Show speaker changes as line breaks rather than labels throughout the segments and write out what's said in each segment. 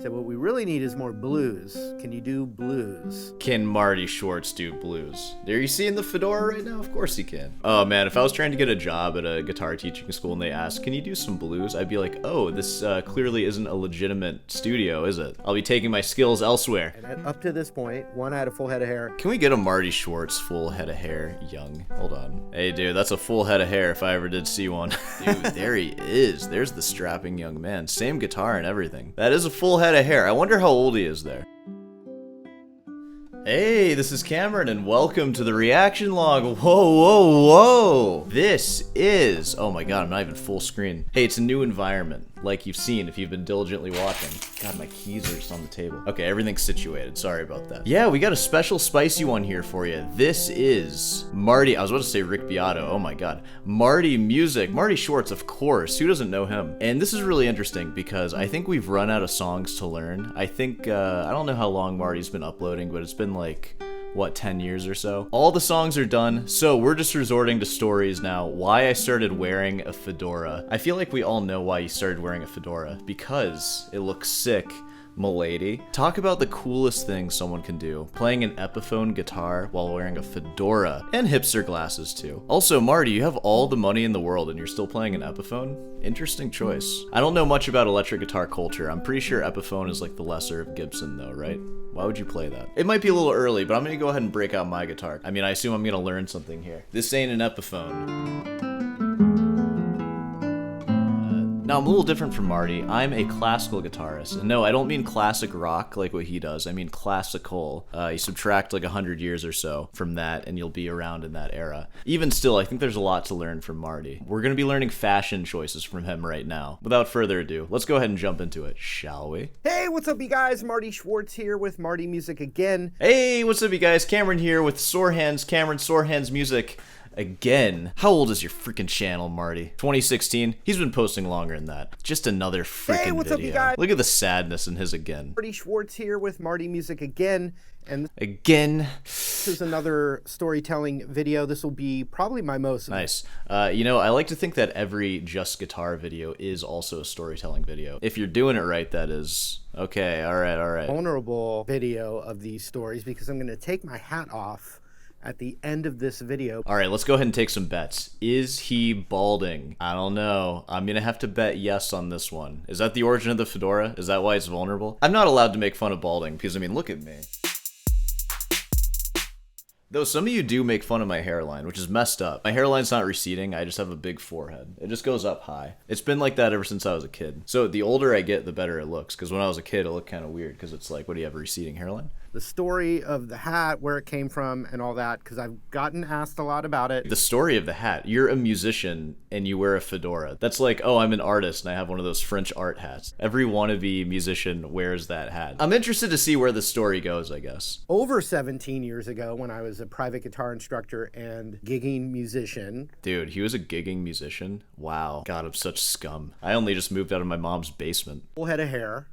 So what we really need is more blues. Can you do blues?
Can Marty Schwartz do blues? Are you seeing the fedora right now? Of course he can. Oh man, if I was trying to get a job at a guitar teaching school and they asked, can you do some blues? I'd be like, oh, this clearly isn't a legitimate studio, is it? I'll be taking my skills elsewhere.
And up to this point, one had a full head of hair.
Can we get a Marty Schwartz full head of hair, young? Hold on. Hey dude, that's a full head of hair if I ever did see one. Dude, there he is. There's the strapping young man. Same guitar and everything. That is a full head of hair. I wonder how old he is there. Hey, this is Cameron, and welcome to the reaction log. Whoa. This is... oh my god, I'm not even full screen. Hey, it's a new environment, like you've seen if you've been diligently watching. God, my keys are just on the table. Okay, everything's situated. Sorry about that. Yeah, we got a special spicy one here for you. This is Marty... I was about to say Rick Beato. Oh my god. Marty Music. Marty Schwartz, of course. Who doesn't know him? And this is really interesting because I think we've run out of songs to learn. I think... I don't know how long Marty's been uploading, but it's been like... what, 10 years or so? All the songs are done, so we're just resorting to stories now. Why I started wearing a fedora. I feel like we all know why you started wearing a fedora. Because it looks sick, m'lady. Talk about the coolest thing someone can do. Playing an Epiphone guitar while wearing a fedora. And hipster glasses too. Also, Marty, you have all the money in the world and you're still playing an Epiphone? Interesting choice. I don't know much about electric guitar culture. I'm pretty sure Epiphone is like the lesser of Gibson though, right? Why would you play that? It might be a little early, but I'm gonna go ahead and break out my guitar. I mean, I assume I'm gonna learn something here. This ain't an Epiphone. Now, I'm a little different from Marty. I'm a classical guitarist. And no, I don't mean classic rock like what he does. I mean classical. You subtract like 100 years or so from that and you'll be around in that era. Even still, I think there's a lot to learn from Marty. We're gonna be learning fashion choices from him right now. Without further ado, let's go ahead and jump into it, shall we?
Hey, what's up you guys? Marty Schwartz here with Marty Music again.
Hey, what's up you guys? Cameron here with Cameron Sore Hands Music. Again. How old is your freaking channel, Marty? 2016? He's been posting longer than that. Just another freaking
what's
video.
up, you guys?
Look at the sadness in his again.
Marty Schwartz here with Marty Music again. And
again.
This is another storytelling video. This will be probably my most...
nice. You know, I like to think that every just guitar video is also a storytelling video. If you're doing it right, that is. Okay, alright.
vulnerable video of these stories because I'm going to take my hat off at the end of this video.
All right, let's go ahead and take some bets. Is he balding? I don't know. I'm gonna have to bet yes on this one. Is that the origin of the fedora? Is that why it's vulnerable? I'm not allowed to make fun of balding because, I mean, look at me. Though some of you do make fun of my hairline, which is messed up. My hairline's not receding, I just have a big forehead. It just goes up high. It's been like that ever since I was a kid. So the older I get, the better it looks, because when I was a kid, it looked kind of weird, because it's like, what do you have, a receding hairline?
The story of the hat, where it came from, and all that, because I've gotten asked a lot about it.
The story of the hat. You're a musician, and you wear a fedora. That's like, oh, I'm an artist, and I have one of those French art hats. Every wannabe musician wears that hat. I'm interested to see where the story goes, I guess.
Over 17 years ago, when I was a private guitar instructor and gigging musician.
Dude, he was a gigging musician? Wow. God, I'm such scum. I only just moved out of my mom's basement.
Full head of hair.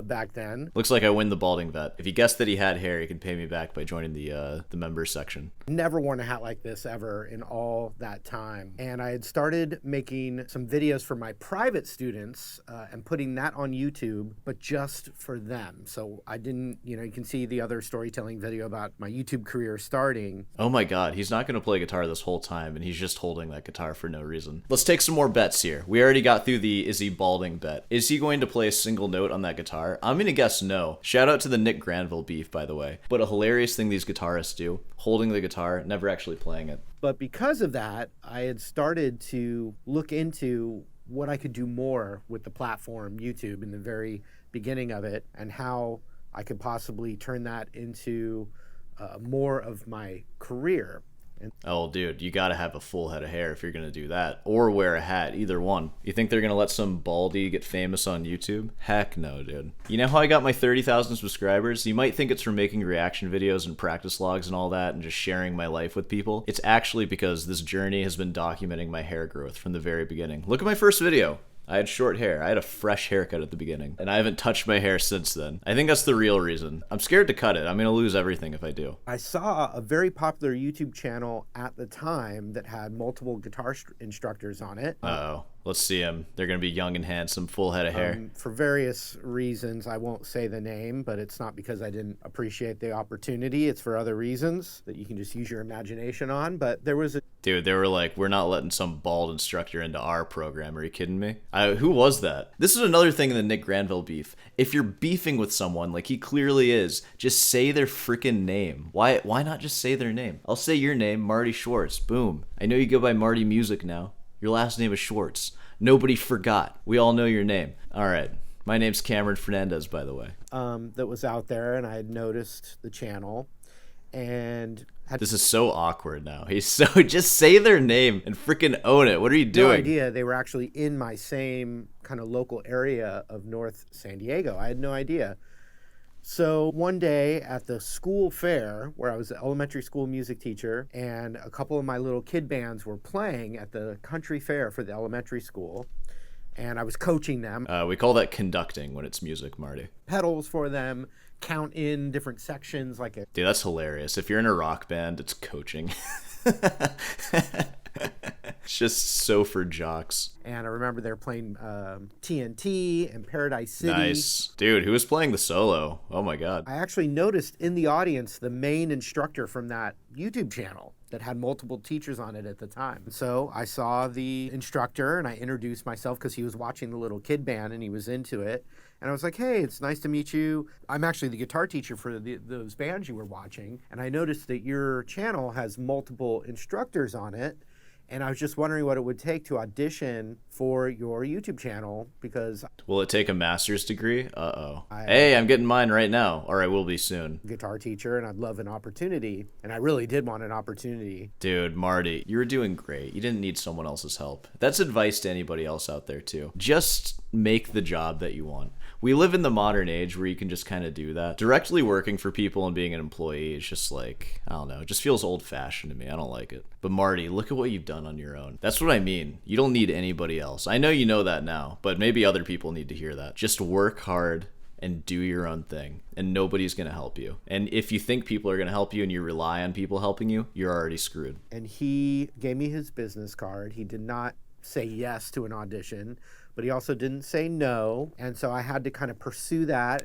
Back then.
Looks like I win the balding bet. If he guessed that he had hair, he can pay me back by joining the members section.
Never worn a hat like this ever in all that time. And I had started making some videos for my private students and putting that on YouTube, but just for them. So I didn't, you can see the other storytelling video about my YouTube career starting.
Oh my god, he's not going to play guitar this whole time, and he's just holding that guitar for no reason. Let's take some more bets here. We already got through the is he balding bet. Is he going to play a single note on that guitar? I'm gonna guess no. Shout out to the Nick Granville beef, by the way. But a hilarious thing these guitarists do, holding the guitar, never actually playing it.
But because of that, I had started to look into what I could do more with the platform YouTube in the very beginning of it, and how I could possibly turn that into more of my career.
Oh, dude, you gotta have a full head of hair if you're gonna do that. Or wear a hat, either one. You think they're gonna let some baldy get famous on YouTube? Heck no, dude. You know how I got my 30,000 subscribers? You might think it's from making reaction videos and practice logs and all that and just sharing my life with people. It's actually because this journey has been documenting my hair growth from the very beginning. Look at my first video. I had short hair. I had a fresh haircut at the beginning, and I haven't touched my hair since then. I think that's the real reason. I'm scared to cut it. I'm gonna lose everything if I do.
I saw a very popular YouTube channel at the time that had multiple guitar instructors on it.
Uh-oh. Let's see them. They're going to be young and handsome, full head of hair.
For various reasons, I won't say the name, but it's not because I didn't appreciate the opportunity. It's for other reasons that you can just use your imagination on. But there was a...
Dude, they were like, we're not letting some bald instructor into our program. Are you kidding me? Who was that? This is another thing in the Nick Granville beef. If you're beefing with someone, like he clearly is, just say their freaking name. Why not just say their name? I'll say your name, Marty Schwartz. Boom. I know you go by Marty Music now. Your last name is Schwartz. Nobody forgot. We all know your name. All right. My name's Cameron Fernandez, by the way.
That was out there, and I had noticed the channel, and
this is so awkward now. Just say their name and freaking own it. What are you doing?
No idea they were actually in my same kind of local area of North San Diego. I had no idea. So one day at the school fair, where I was an elementary school music teacher, and a couple of my little kid bands were playing at the country fair for the elementary school, and I was coaching them.
We call that conducting when it's music, Marty.
Pedals for them, count in different sections like a...
Dude, that's hilarious. If you're in a rock band, it's coaching. It's just so for jocks.
And I remember they were playing TNT and Paradise City.
Nice. Dude, who was playing the solo? Oh my God.
I actually noticed in the audience the main instructor from that YouTube channel that had multiple teachers on it at the time. So I saw the instructor and I introduced myself because he was watching the little kid band and he was into it. And I was like, hey, it's nice to meet you. I'm actually the guitar teacher for those bands you were watching. And I noticed that your channel has multiple instructors on it. And I was just wondering what it would take to audition for your YouTube channel because...
Will it take a master's degree? Uh-oh. Hey, I'm getting mine right now, or I will be soon.
Guitar teacher, and I'd love an opportunity. And I really did want an opportunity.
Dude, Marty, you were doing great. You didn't need someone else's help. That's advice to anybody else out there, too. Just make the job that you want. We live in the modern age where you can just kind of do that. Directly working for people and being an employee is just like, I don't know, it just feels old-fashioned to me. I don't like it. But Marty, look at what you've done on your own. That's what I mean. You don't need anybody else. I know you know that now, but maybe other people need to hear that. Just work hard and do your own thing, and nobody's going to help you. And if you think people are going to help you and you rely on people helping you, you're already screwed.
And he gave me his business card. He did not say yes to an audition, but he also didn't say no. And so I had to kind of pursue that,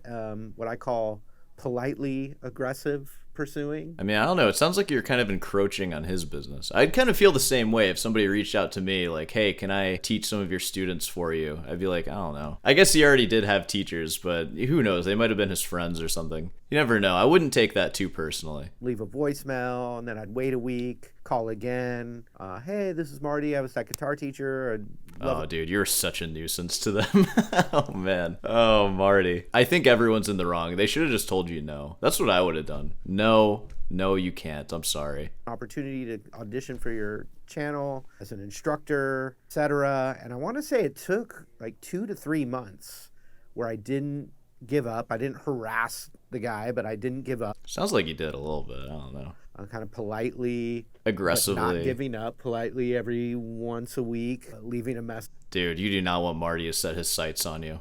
what I call politely aggressive pursuing.
I mean, I don't know. It sounds like you're kind of encroaching on his business. I'd kind of feel the same way if somebody reached out to me like, hey, can I teach some of your students for you? I'd be like, I don't know. I guess he already did have teachers, but who knows? They might have been his friends or something. You never know. I wouldn't take that too personally.
Leave a voicemail, and then I'd wait a week, call again. Hey, this is Marty. I was that guitar teacher.
Oh, dude, you're such a nuisance to them. Oh, man. Oh, Marty. I think everyone's in the wrong. They should have just told you no. That's what I would have done. No, you can't. I'm sorry.
Opportunity to audition for your channel as an instructor, etc. And I want to say it took like 2 to 3 months where I didn't give up. I didn't harass the guy, but I didn't give up.
Sounds like you did a little bit. I don't know.
Kind of politely,
aggressively,
not giving up, politely every once a week, leaving a message.
Dude, you do not want Marty to set his sights on you.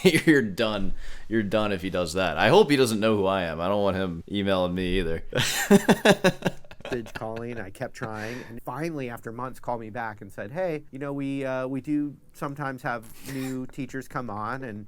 You're done. You're done if he does that. I hope he doesn't know who I am. I don't want him emailing me either.
Calling, I kept trying, and finally, after months, called me back and said, "Hey, you know, we do sometimes have new teachers come on, and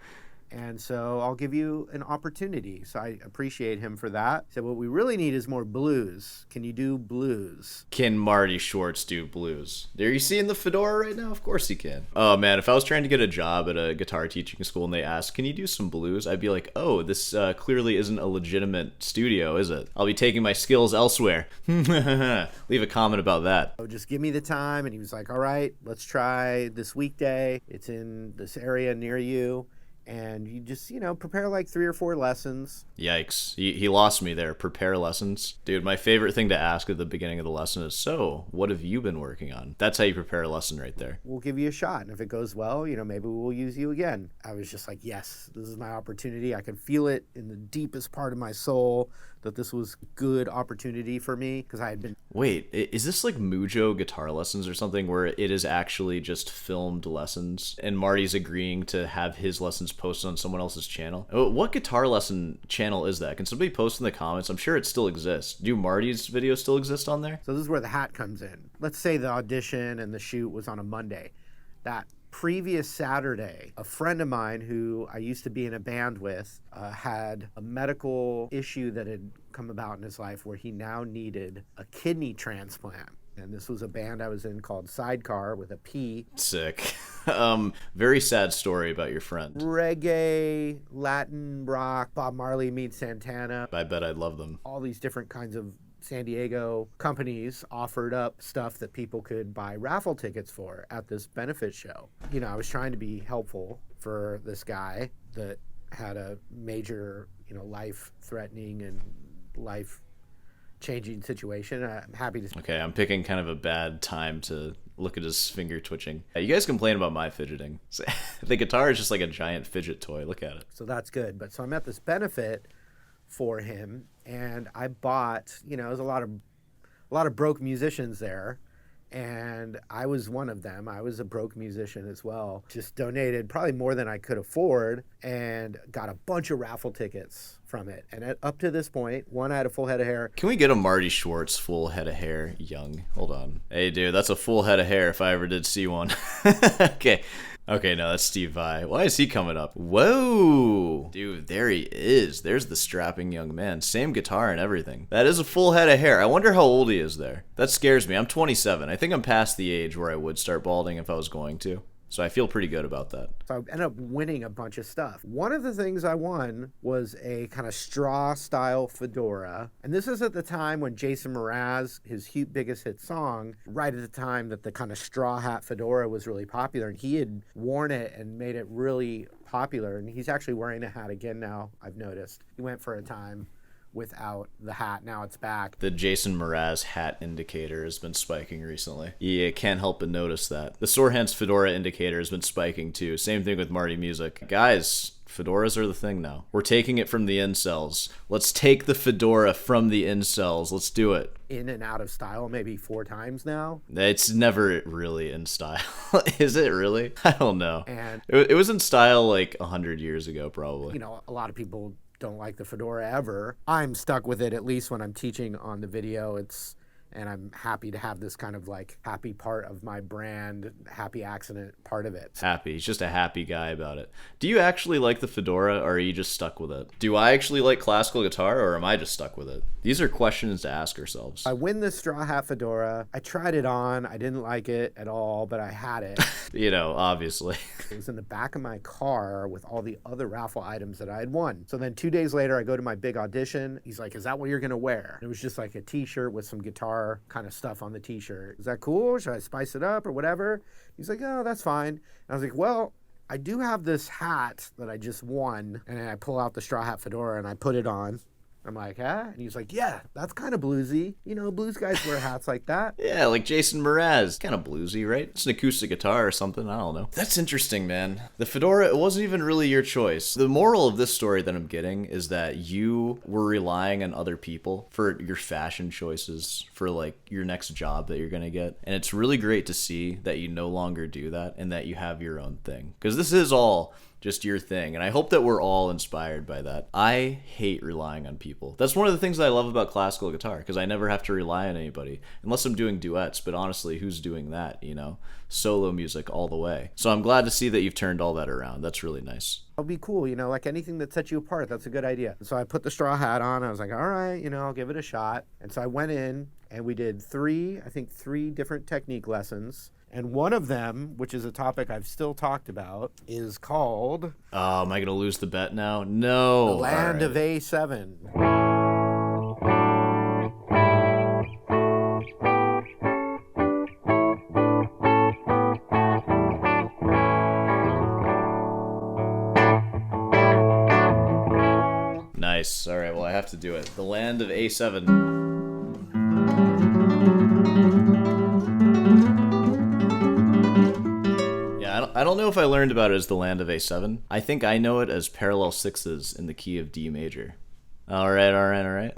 so I'll give you an opportunity." So I appreciate him for that. So what we really need is more blues. Can you do blues?
Can Marty Schwartz do blues? Are you seeing the fedora right now? Of course he can. Oh man, if I was trying to get a job at a guitar teaching school and they asked, can you do some blues? I'd be like, oh, this clearly isn't a legitimate studio, is it? I'll be taking my skills elsewhere. Leave a comment about that.
So just give me the time. And he was like, all right, let's try this weekday. It's in this area near you. And you just, prepare like 3 or 4 lessons.
Yikes. He lost me there. Prepare lessons. Dude, my favorite thing to ask at the beginning of the lesson is, so, what have you been working on? That's how you prepare a lesson right there.
We'll give you a shot. And if it goes well, maybe we'll use you again. I was just like, yes, this is my opportunity. I can feel it in the deepest part of my soul that this was good opportunity for me because I had been...
Wait, is this like Mujo guitar lessons or something where it is actually just filmed lessons and Marty's agreeing to have his lessons posted on someone else's channel? What guitar lesson channel is that? Can somebody post in the comments? I'm sure it still exists. Do Marty's videos still exist on there?
So this is where the hat comes in. Let's say the audition and the shoot was on a Monday. That previous Saturday, a friend of mine who I used to be in a band with had a medical issue that had come about in his life where he now needed a kidney transplant. And this was a band I was in called Sidecar with a P.
Sick. Very sad story about your friend.
Reggae, Latin rock, Bob Marley meets Santana.
I bet I'd love them.
All these different kinds of San Diego companies offered up stuff that people could buy raffle tickets for at this benefit show. You know, I was trying to be helpful for this guy that had a major, life-threatening and life-changing situation. I'm happy to...
Okay, I'm picking kind of a bad time to look at his finger twitching. You guys complain about my fidgeting. The guitar is just like a giant fidget toy. Look at it.
So that's good. But so I'm at this benefit for him, and I bought, there's a lot of broke musicians there, and I was one of them. I was a broke musician as well. Just donated probably more than I could afford and got a bunch of raffle tickets from it. And up to this point, one, I had a full head of hair.
Can we get a Marty Schwartz full head of hair young? Hold on. Hey, dude, that's a full head of hair if I ever did see one. Okay, no, that's Steve Vai. Why is he coming up? Whoa! Dude, there he is. There's the strapping young man. Same guitar and everything. That is a full head of hair. I wonder how old he is there. That scares me. I'm 27. I think I'm past the age where I would start balding if I was going to. So I feel pretty good about that.
So I ended up winning a bunch of stuff. One of the things I won was a kind of straw-style fedora. And this is at the time when Jason Mraz, his biggest hit song, right at the time that the kind of straw hat fedora was really popular. And he had worn it and made it really popular. And he's actually wearing a hat again now, I've noticed. He went for a time without the hat. Now it's back.
The Jason Mraz hat indicator has been spiking recently. You can't help but notice that. The Sorhans fedora indicator has been spiking too. Same thing with Marty Music. Guys, fedoras are the thing now. We're taking it from the incels. Let's take the fedora from the incels. Let's do it.
In and out of style maybe 4 times now.
It's never really in style. Is it really? I don't know.
And
it was in style like 100 years ago probably.
A lot of people don't like the fedora ever. I'm stuck with it, at least when I'm teaching on the video. And I'm happy to have this kind of like happy part of my brand, happy accident part of it.
Happy. He's just a happy guy about it. Do you actually like the fedora, or are you just stuck with it? Do I actually like classical guitar, or am I just stuck with it? These are questions to ask ourselves.
I win this straw hat fedora. I tried it on. I didn't like it at all, but I had it.
Obviously.
It was in the back of my car with all the other raffle items that I had won. So then 2 days later, I go to my big audition. He's like, "Is that what you're going to wear?" And it was just like a t-shirt with some guitar kind of stuff on the t-shirt. Is that cool? Should I spice it up or whatever? He's like, "Oh, that's fine." And I was like, "Well, I do have this hat that I just won." And I pull out the straw hat fedora and I put it on. I'm like, "Huh?" And he's like, "Yeah, that's kind of bluesy. Blues guys wear hats like that."
Yeah, like Jason Mraz. Kind of bluesy, right? It's an acoustic guitar or something. I don't know. That's interesting, man. The fedora, it wasn't even really your choice. The moral of this story that I'm getting is that you were relying on other people for your fashion choices, for like your next job that you're going to get. And it's really great to see that you no longer do that and that you have your own thing. Because this is all just your thing, and I hope that we're all inspired by that. I hate relying on people. That's one of the things that I love about classical guitar, because I never have to rely on anybody, unless I'm doing duets, but honestly, who's doing that, Solo music all the way. So I'm glad to see that you've turned all that around. That's really nice.
It'll be cool, like anything that sets you apart, that's a good idea. So I put the straw hat on, I was like, all right, I'll give it a shot. And so I went in, and we did three different technique lessons. And one of them, which is a topic I've still talked about, is called...
Oh, am I going to lose the bet now? No.
The Land of A7.
Nice. All right, well, I have to do it. The Land of A7. I don't know if I learned about it as the Land of A7. I think I know it as parallel sixes in the key of D major. All right.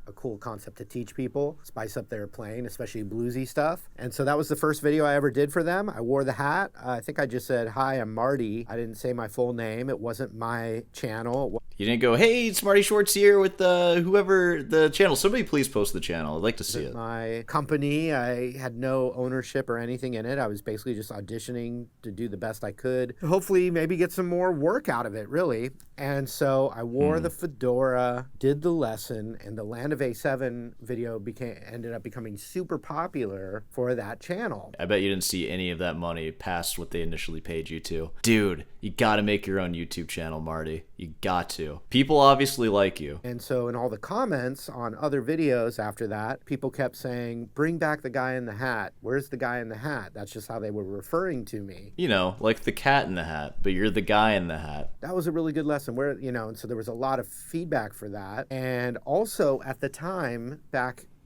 a cool concept to teach people, spice up their playing, especially bluesy stuff. And so that was the first video I ever did for them. I wore the hat. I think I just said, "Hi, I'm Marty." I didn't say my full name. It wasn't my channel.
You didn't go, "Hey, it's Marty Schwartz here with whoever the channel." Somebody please post the channel. I'd like to see it.
My company, I had no ownership or anything in it. I was basically just auditioning to do the best I could. Hopefully, maybe get some more work out of it, really. And so I wore the fedora, did the lesson, and the Land of A7 video ended up becoming super popular for that channel.
I bet you didn't see any of that money past what they initially paid you to. Dude, you gotta make your own YouTube channel, Marty. You got to. People obviously like you.
And so in all the comments on other videos after that, people kept saying, "Bring back the guy in the hat. Where's the guy in the hat?" That's just how they were referring to me.
You know, like the cat in the hat, but you're the guy in the hat.
That was a really good lesson where, and so there was a lot of feedback for that. And also at the time,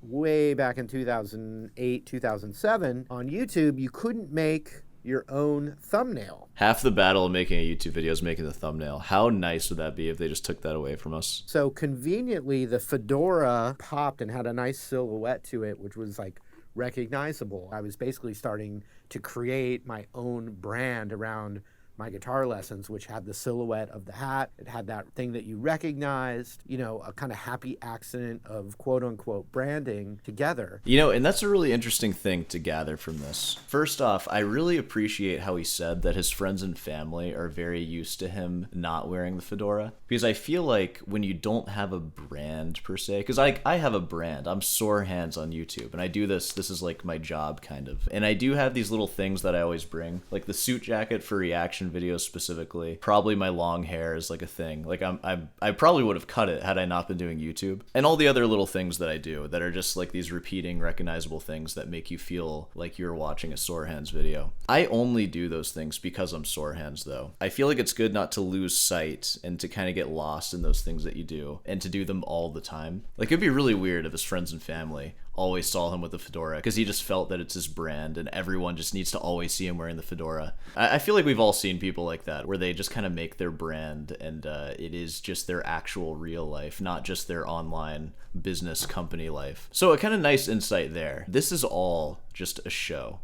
way back in 2008, 2007, on YouTube, you couldn't make your own thumbnail.
Half the battle of making a YouTube video is making the thumbnail. How nice would that be if they just took that away from us?
So conveniently, the fedora popped and had a nice silhouette to it, which was like recognizable. I was basically starting to create my own brand around my guitar lessons, which had the silhouette of the hat. It had that thing that you recognized, a kind of happy accident of quote unquote branding together.
And that's a really interesting thing to gather from this. First off, I really appreciate how he said that his friends and family are very used to him not wearing the fedora. Because I feel like when you don't have a brand per se, because I have a brand, I'm Sore Hands on YouTube, and I do this is like my job kind of. And I do have these little things that I always bring, like the suit jacket for reaction videos specifically. Probably my long hair is like a thing. Like I probably would have cut it had I not been doing YouTube. And all the other little things that I do that are just like these repeating recognizable things that make you feel like you're watching a Sore Hands video. I only do those things because I'm Sore Hands though. I feel like it's good not to lose sight and to kind of get lost in those things that you do and to do them all the time. Like it'd be really weird if his friends and family always saw him with the fedora because he just felt that it's his brand and everyone just needs to always see him wearing the fedora. I feel like we've all seen people like that where they just kind of make their brand and it is just their actual real life, not just their online business company life. So a kind of nice insight there. This is all just a show.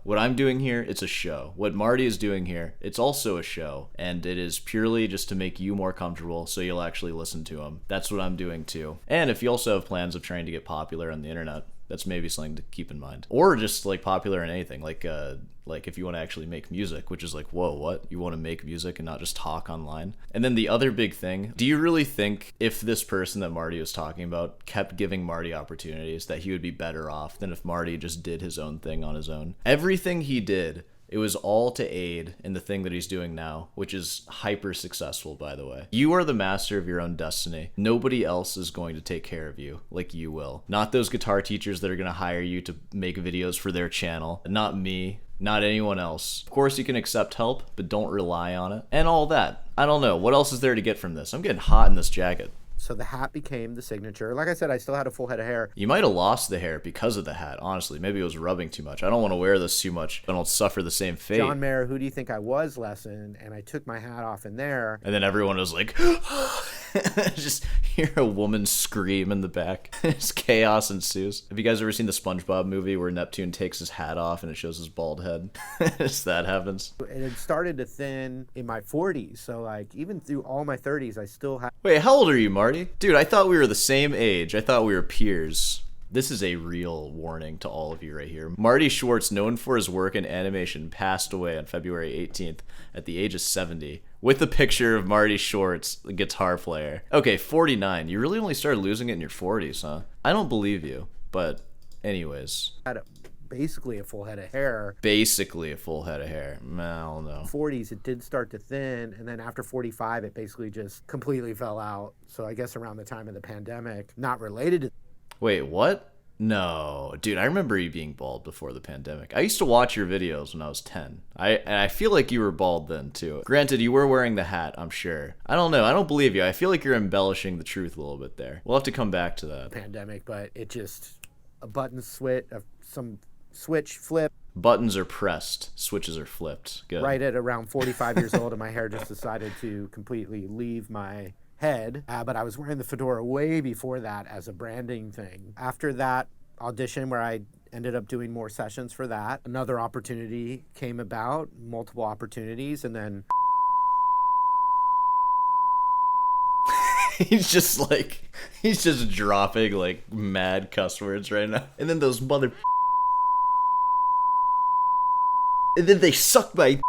What I'm doing here, it's a show. What Marty is doing here, it's also a show. And it is purely just to make you more comfortable so you'll actually listen to him. That's what I'm doing too. And if you also have plans of trying to get popular on the internet, that's maybe something to keep in mind. Or just like popular in anything, like if you want to actually make music, which is like, whoa, what? You want to make music and not just talk online? And then the other big thing, do you really think if this person that Marty was talking about kept giving Marty opportunities that he would be better off than if Marty just did his own thing on his own? Everything he did, it was all to aid in the thing that he's doing now, which is hyper successful, by the way. You are the master of your own destiny. Nobody else is going to take care of you like you will. Not those guitar teachers that are going to hire you to make videos for their channel. Not me. Not anyone else. Of course you can accept help, but don't rely on it. And all that. I don't know. What else is there to get from this? I'm getting hot in this jacket.
So the hat became the signature. Like I said, I still had a full head of hair.
You might have lost the hair because of the hat, honestly. Maybe it was rubbing too much. I don't want to wear this too much. I don't suffer the same fate.
John Mayer, who do you think I was lesson? And I took my hat off in there.
And then everyone was like, just hear a woman scream in the back. Just chaos ensues. Have you guys ever seen the SpongeBob movie where Neptune takes his hat off and it shows his bald head? Just that happens.
It had started to thin in my 40s. So like even through all my 30s, I still had...
Wait, how old are you, Marty? Dude, I thought we were the same age. I thought we were peers. This is a real warning to all of you right here. Marty Schwartz, known for his work in animation, passed away on February 18th at the age of 70 with a picture of Marty Schwartz, the guitar player. Okay, 49. You really only started losing it in your 40s, huh? I don't believe you, but anyways.
Basically a full head of hair.
Basically a full head of hair. I don't know.
40s, it did start to thin, and then after 45, it basically just completely fell out. So I guess around the time of the pandemic, not related to...
Wait, what? No. Dude, I remember you being bald before the pandemic. I used to watch your videos when I was 10. And I feel like you were bald then, too. Granted, you were wearing the hat, I'm sure. I don't know. I don't believe you. I feel like you're embellishing the truth a little bit there. We'll have to come back to that.
Pandemic, but it just... A button switch, some... switch flip.
Buttons are pressed, switches are flipped. Good.
Right at around 45 years old, and my hair just decided to completely leave my head, but I was wearing the fedora way before that as a branding thing. After that audition where I ended up doing more sessions for that, another opportunity came about, multiple opportunities, and then
he's just dropping like mad cuss words right now. And then those mother and then they suck my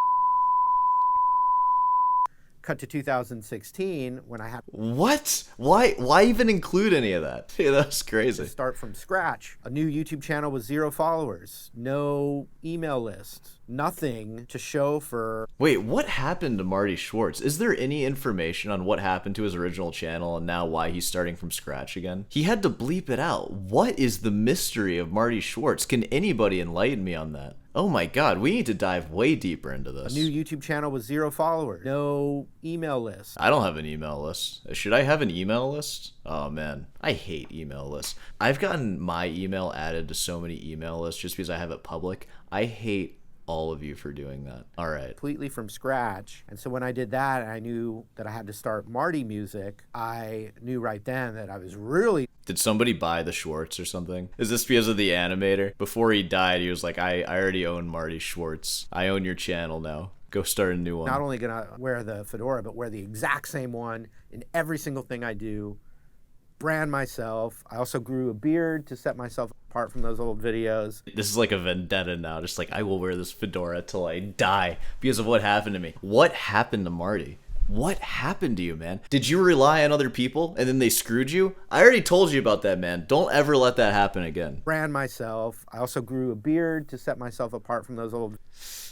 cut to 2016 when I had
what? Why even include any of that? Yeah, that's crazy.
to start from scratch. A new YouTube channel with 0 followers, no email list, nothing to show for.
Wait, what happened to Marty Schwartz? Is there any information on what happened to his original channel and now why he's starting from scratch again? He had to bleep it out. What is the mystery of Marty Schwartz? Can anybody enlighten me on that? Oh my god, we need to dive way deeper into this.
A new YouTube channel with 0 followers, no email list.
I don't have an email list. Should I have an email list? Oh man, I hate email lists. I've gotten my email added to so many email lists just because I have it public. I hate all of you for doing that. All right.
Completely from scratch. And so when I did that, and I knew that I had to start Marty music, I knew right then that I was really.
Did somebody buy the Schwartz or something? Is this because of the animator? Before he died, he was like, I already own Marty Schwartz. I own your channel now. Go start a new one.
Not only gonna wear the fedora, but wear the exact same one in every single thing I do. Brand myself. I also grew a beard to set myself apart from those old videos.
This is like a vendetta now. Just like, I will wear this fedora till I die because of what happened to me. What happened to Marty? What happened to you, man? Did you rely on other people and then they screwed you? I already told you about that, man. Don't ever let that happen again.
Brand myself. I also grew a beard to set myself apart from those old.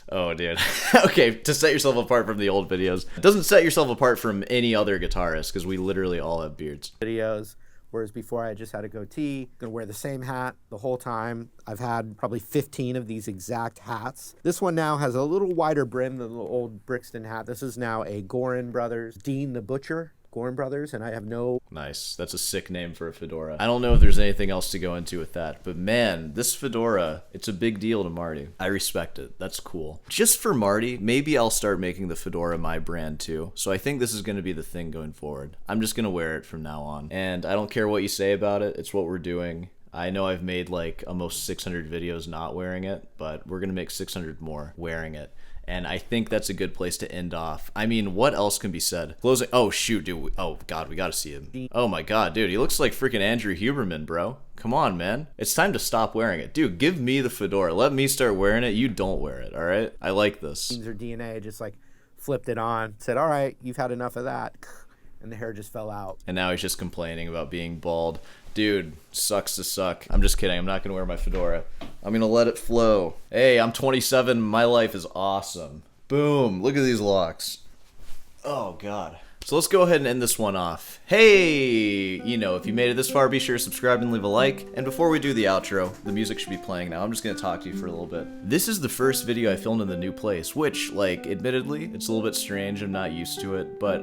Oh, dude. Okay, to set yourself apart from the old videos. It doesn't set yourself apart from any other guitarist because we literally all have beards.
Videos. Whereas before I just had a goatee, gonna wear the same hat the whole time. I've had probably 15 of these exact hats. This one now has a little wider brim than the old Brixton hat. This is now a Gorin Brothers, Dean the Butcher, Gorin Brothers, and I have no.
Nice. That's a sick name for a fedora. I don't know if there's anything else to go into with that, but man, this fedora, it's a big deal to Marty. I respect it. That's cool. Just for Marty, maybe I'll start making the fedora my brand too. So I think this is going to be the thing going forward. I'm just going to wear it from now on. And I don't care what you say about it. It's what we're doing. I know I've made like almost 600 videos not wearing it, but we're going to make 600 more wearing it. And I think that's a good place to end off. I mean, what else can be said? Closing. Oh, shoot, dude. Oh, God, we gotta see him. Oh, my God, dude. He looks like freaking Andrew Huberman, bro. Come on, man. It's time to stop wearing it. Dude, give me the fedora. Let me start wearing it. You don't wear it, all right? I like this.
Or DNA just like flipped it on, said, all right, you've had enough of that. And the hair just fell out.
And now he's just complaining about being bald. Dude, sucks to suck. I'm just kidding. I'm not going to wear my fedora. I'm going to let it flow. Hey, I'm 27. My life is awesome. Boom. Look at these locks. Oh, God. So let's go ahead and end this one off. Hey, you know, if you made it this far, be sure to subscribe and leave a like. And before we do the outro, the music should be playing now. I'm just going to talk to you for a little bit. This is the first video I filmed in the new place, which, like, admittedly, it's a little bit strange. I'm not used to it, but,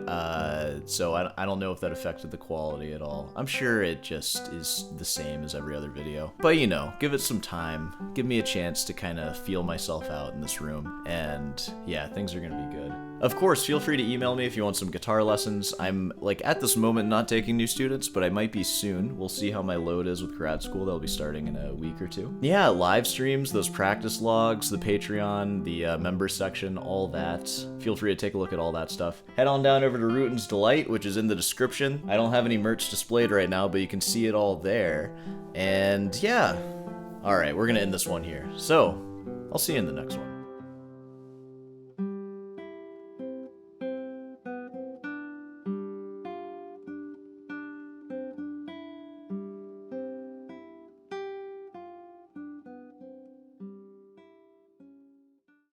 so I don't know if that affected the quality at all. I'm sure it just is the same as every other video. But, you know, give it some time. Give me a chance to kind of feel myself out in this room. And, yeah, things are going to be good. Of course, feel free to email me if you want some guitar lessons. I'm, like, at this moment not taking new students, but I might be soon. We'll see how my load is with grad school. That'll be starting in a week or two. Yeah, live streams, those practice logs, the Patreon, the member section, all that. Feel free to take a look at all that stuff. Head on down over to Rutin's Delight, which is in the description. I don't have any merch displayed right now, but you can see it all there. And yeah. Alright, we're gonna end this one here. So, I'll see you in the next one.